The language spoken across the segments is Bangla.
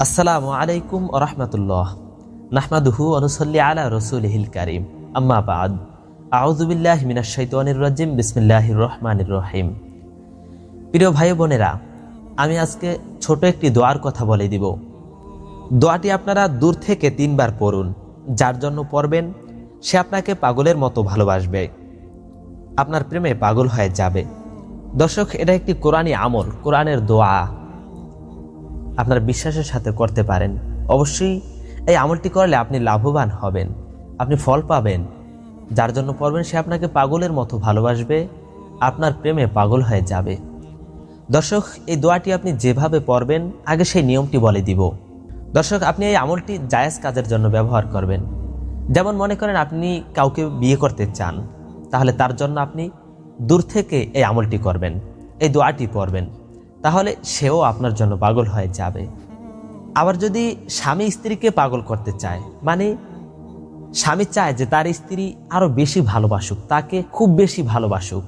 আসসালামু আলাইকুম ওয়া রাহমাতুল্লাহ। নাহমাদুহু ওয়া নুসাল্লি আলা রাসূলিহিল কারীম। আম্মা বা'দ। আউযু বিল্লাহি মিনাশ শাইতানির রাজিম। বিসমিল্লাহির রহমানির রহিম। প্রিয় ভাই বোনেরা, আমি আজকে ছোট একটি দোয়ার কথা বলে দিব। দোয়াটি আপনারা দূর থেকে 3 বার পড়ুন। যার জন্য পড়বেন সে আপনাকে পাগলের মতো ভালোবাসবে, আপনার প্রেমে পাগল হয়ে যাবে। দর্শক, এটা একটি কোরআনী আমল, কোরআনের দোয়া। আপনার বিশ্বাসের সাথে করতে পারেন। অবশ্যই এই আমলটি করলে আপনি লাভবান হবেন, আপনি ফল পাবেন। যার জন্য পড়বেন সে আপনাকে পাগলের মতো ভালোবাসবে, আপনার প্রেমে পাগল হয়ে যাবে। দর্শক, এই দোয়াটি আপনি যেভাবে পড়বেন আগে সেই নিয়মটি বলে দিব। দর্শক, আপনি এই আমলটি জায়েজ কাজের জন্য ব্যবহার করবেন। যেমন মনে করেন আপনি কাউকে বিয়ে করতে চান, তাহলে তার জন্য আপনি দূর থেকে এই আমলটি করবেন, এই দোয়াটি পড়বেন, তাহলে সেও আপনার জন্য পাগল হয়ে যাবে। আবার যদি স্বামী স্ত্রীকে পাগল করতে চায়, মানে স্বামী চায় যে তার স্ত্রী আরো বেশি ভালোবাসুক, তাকে খুব বেশি ভালোবাসুক,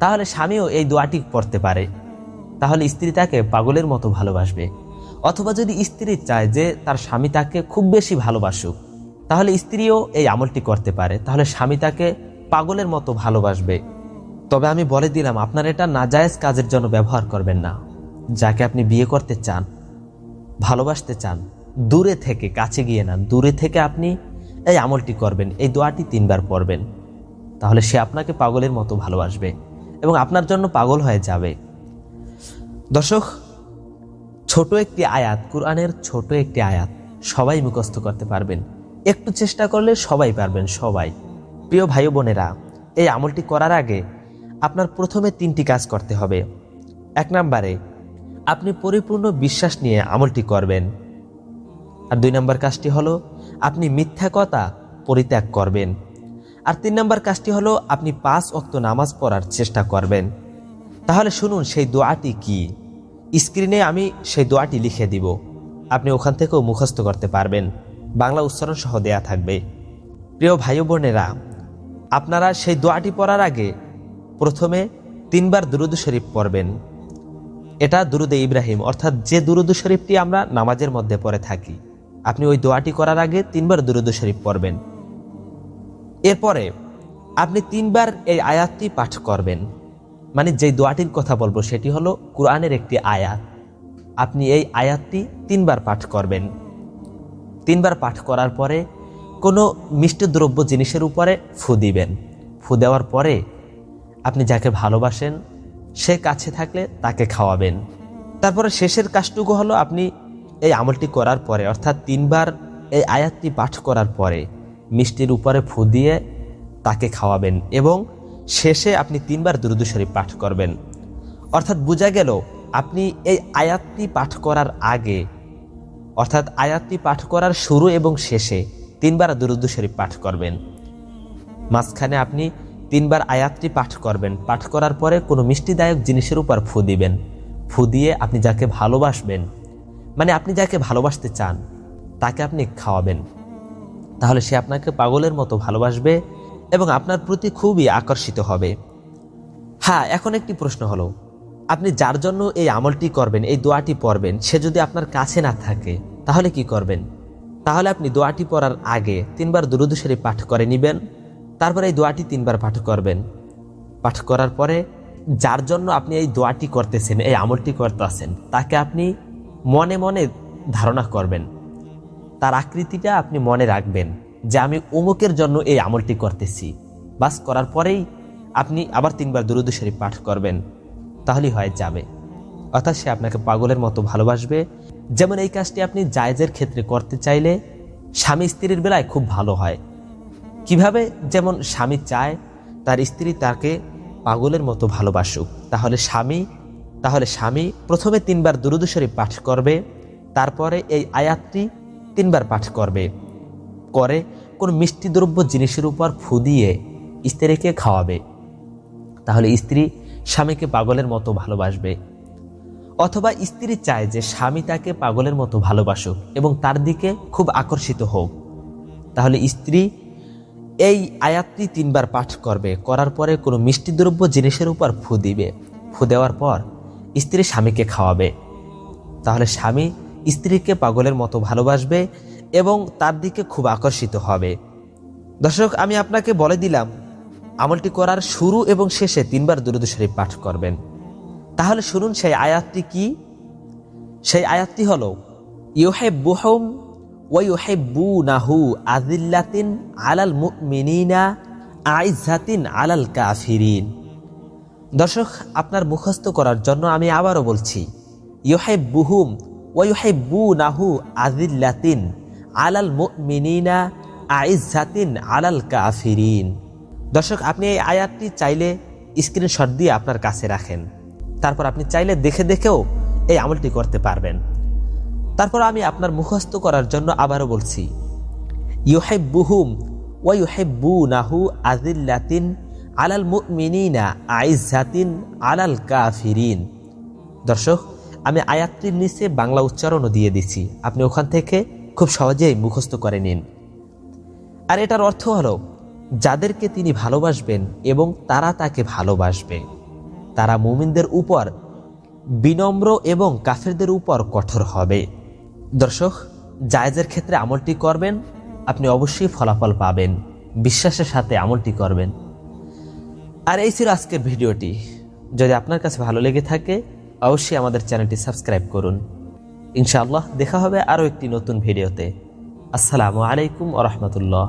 তাহলে স্বামীও এই দোয়াটি পড়তে পারে, তাহলে স্ত্রী তাকে পাগলের মতো ভালোবাসবে। অথবা যদি স্ত্রী চায় যে তার স্বামী তাকে খুব বেশি ভালোবাসুক, তাহলে স্ত্রীও এই আমলটি করতে পারে, তাহলে স্বামী তাকে পাগলের মতো ভালোবাসবে। তবে আমি বলে দিলাম, আপনার এটা নাজায়েজ কাজের জন্য ব্যবহার করবেন না। যাকে আপনি বিয়ে করতে চান, ভালোবাসতে চান, দূরে থেকে, কাছে গিয়ে না, দূরে থেকে আপনি এই আমলটি করবেন, এই দোয়াটি 3 বার পড়বেন, তাহলে সে আপনাকে পাগলের মতো ভালোবাসবে এবং আপনার জন্য পাগল হয়ে যাবে। দর্শক, ছোট একটি আয়াত, কোরআনের ছোট একটি আয়াত সবাই মুখস্থ করতে পারবেন। একটু চেষ্টা করলে সবাই পারবেন, সবাই। প্রিয় ভাই বোনেরা, এই আমলটি করার আগে আপনার প্রথমে 3টি কাজ করতে হবে। 1 নম্বরে আপনি পরিপূর্ণ বিশ্বাস নিয়ে আমলটি করবেন। আর 2 নম্বর কাজটি হলো আপনি মিথ্যা কথা পরিত্যাগ করবেন। আর 3 নম্বর কাজটি হলো আপনি 5 ওয়াক্ত নামাজ পড়ার চেষ্টা করবেন। তাহলে শুনুন সেই দোয়াটি কি। স্ক্রিনে আমি সেই দোয়াটি লিখে দিব, আপনি ওখান থেকেও মুখস্থ করতে পারবেন, বাংলা উচ্চারণ সহ দেয়া থাকবে। প্রিয় ভাই বোনেরা, আপনারা সেই দোয়াটি পড়ার আগে প্রথমে 3 বার দুরূদ শরীফ পড়বেন। এটা দুরূদে ইব্রাহিম, অর্থাৎ যে দুরূদ শরীফটি আমরা নামাজের মধ্যে পড়ে থাকি, আপনি ওই দোয়াটি করার আগে 3 বার দুরূদ শরীফ পড়বেন। এরপরে আপনি 3 বার এই আয়াতটি পাঠ করবেন। মানে যে দোয়াটির কথা বলবো সেটি হলো কোরআনের একটি আয়াত। আপনি এই আয়াতটি 3 বার পাঠ করবেন। 3 বার পাঠ করার পরে কোনো মিষ্টি দ্রব্য জিনিসের উপরে ফু দিবেন। ফু দেওয়ার পরে আপনি যাকে ভালোবাসেন সে কাছে থাকলে তাকে খাওয়াবেন। তারপরে শেষের কাজটুকু হলো আপনি এই আমলটি করার পরে, অর্থাৎ 3 বার এই আয়াতটি পাঠ করার পরে মিষ্টির উপরে ফু দিয়ে তাকে খাওয়াবেন এবং শেষে আপনি 3 বার দুরূদ শরীফ পাঠ করবেন। অর্থাৎ বোঝা গেল আপনি এই আয়াতটি পাঠ করার আগে, অর্থাৎ আয়াতটি পাঠ করার শুরু এবং শেষে 3 বার দুরূদ শরীফ পাঠ করবেন। মাঝখানে আপনি 3 বার আয়াতটি পাঠ করবেন। পাঠ করার পরে কোনো মিষ্টিদায়ক জিনিসের উপর ফু দিবেন। ফু দিয়ে আপনি যাকে ভালোবাসবেন, মানে আপনি যাকে ভালোবাসতে চান, তাকে আপনি খাওয়াবেন, তাহলে সে আপনাকে পাগলের মতো ভালোবাসবে এবং আপনার প্রতি খুবই আকর্ষিত হবে। হ্যাঁ, এখন একটি প্রশ্ন হলো, আপনি যার জন্য এই আমলটি করবেন, এই দোয়াটি পড়বেন, সে যদি আপনার কাছে না থাকে তাহলে কি করবেন? তাহলে আপনি দোয়াটি পড়ার আগে 3 বার দুরূদ শরীফ পাঠ করে নেবেন। তারপরে এই দোয়াটি 3 বার পাঠ করবেন। পাঠ করার পরে যার জন্য আপনি এই দোয়াটি করতেছেন, এই আমলটি করতেছেন, তাকে আপনি মনে মনে ধারণা করবেন, তার আকৃতিটা আপনি মনে রাখবেন যে আমি অমুকের জন্য এই আমলটি করতেছি। বাস করার পরেই আপনি আবার 3 বার দুরূদ শরীফ পাঠ করবেন, তাহলেই হয়ে যাবে। অর্থাৎ সে আপনাকে পাগলের মতো ভালোবাসবে। যেমন এই কাজটি আপনি জায়েজের ক্ষেত্রে করতে চাইলে স্বামী স্ত্রীর বেলায় খুব ভালো হয়। কিভাবে? যেমন স্বামী চায় তার স্ত্রী তাকে পাগলের মতো ভালোবাসুক, তাহলে স্বামী প্রথমে 3 বার দুরূদ শরীফ পাঠ করবে, তারপরে এই আয়াতটি 3 বার পাঠ করবে, করে কোনো মিষ্টি দ্রব্য জিনিসের উপর ফু দিয়ে স্ত্রীকে খাওয়াবে, তাহলে স্ত্রী স্বামীকে পাগলের মতো ভালোবাসবে। অথবা স্ত্রী চায় যে স্বামী তাকে পাগলের মতো ভালোবাসুক এবং তার দিকে খুব আকর্ষিত হোক, তাহলে স্ত্রী এই আয়াতটি 3 বার পাঠ করবে, করার পরে কোনো মিষ্টি দ্রব্য জিনিসের উপর ফু দিবে। ফু দেওয়ার পর স্ত্রী স্বামীকে খাওয়াবে, তাহলে স্বামী স্ত্রীকে পাগলের মতো ভালোবাসবে এবং তার দিকে খুব আকর্ষিত হবে। দর্শক, আমি আপনাকে বলে দিলাম আমলটি করার শুরু এবং শেষে 3 বার দুরূদ শরীফ পাঠ করবেন। তাহলে শুনুন সেই আয়াতটি কি। সেই আয়াতটি হলো ইউহিব্বুহুম ওয়া ইউহিব্বুনাহু আযিল্লাতিন আলাল মুমিনিনা আইজ্জাতিন আলাল কাফিরিন। দর্শক, আপনার মুখস্থ করার জন্য আমি আবারও বলছি, ইউহিব্বুহুম ওয়া ইউহিব্বুনাহু আযিল্লাতিন আলাল মুমিনিনা আইজ্জাতিন আলাল কাফিরিন। দর্শক, আপনি এই আয়াতটি চাইলে স্ক্রিনশট দিয়ে আপনার কাছে রাখেন। তারপর আপনি চাইলে দেখে দেখেও এই আমলটি করতে পারবেন। তারপর আমি আপনার মুখস্থ করার জন্য আবারও বলছি, ইউহিব্বুহুম ওয়া ইউহিব্বুনাহু আযিল্লাতিন আলাল মুমিনিনা আইজ্জাতিন আলাল কাফিরিন। দর্শক, আমি আয়াতটির নিচে বাংলা উচ্চারণও দিয়ে দিচ্ছি, আপনি ওখান থেকে খুব সহজেই মুখস্থ করে নিন। আর এটার অর্থ হলো, যাদেরকে তিনি ভালোবাসবেন এবং তারা তাকে ভালোবাসবে, তারা মুমিনদের উপর বিনম্র এবং কাফেরদের উপর কঠোর হবে। দর্শক, জায়েজের ক্ষেত্রে আমলটি করবেন, আপনি অবশ্যই ফলাফল পাবেন। বিশ্বাসের সাথে আমলটি করবেন। আর এই ছিল আজকের ভিডিওটি। যদি আপনার কাছে ভালো লেগে থাকে অবশ্যই আমাদের চ্যানেলটি সাবস্ক্রাইব করুন। ইনশাআল্লাহ দেখা হবে আরও একটি নতুন ভিডিওতে। আসসালামু আলাইকুম ওয়া রাহমাতুল্লাহ।